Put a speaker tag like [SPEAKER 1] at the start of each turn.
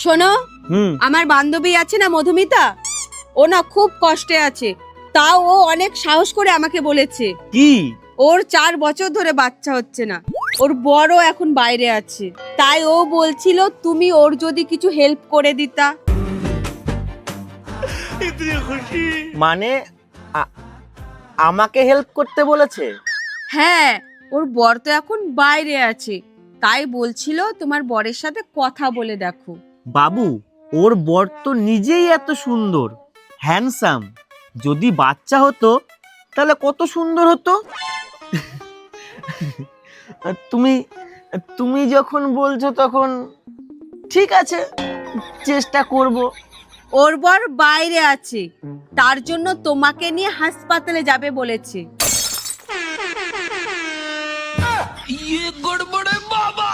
[SPEAKER 1] শোনো, আমার বান্ধবী আছে না মধুমিতা, ও না খুব কষ্টে আছে। তাও ও অনেক সাহস করে আমাকে বলেছে
[SPEAKER 2] কি?
[SPEAKER 1] ওর 4 বছর ধরে বাচ্চা হচ্ছে না, ওর বড় এখন বাইরে আছে। তাই ও বলছিল তুমি ওর যদি কিছু হেল্প করে দিতা।
[SPEAKER 2] মানে আমাকে হেল্প করতে বলেছে?
[SPEAKER 1] হ্যাঁ, ওর বর তো এখন বাইরে আছে, তাই বলছিল তোমার বরের সাথে কথা বলে দেখো।
[SPEAKER 2] বাবু, ওর বর তো নিজেই এত সুন্দর, হ্যান্ডসাম। যদি বাচ্চা হতো তাহলে কত সুন্দর হতো। তুমি তুমি যখন বলছো তখন ঠিক আছে, চেষ্টা করব।
[SPEAKER 1] ওর বর বাইরে আছে, তার জন্য তোমাকে নিয়ে হাসপাতালে যাবে বলেছে।
[SPEAKER 3] ये गड़बड़ है बाबा।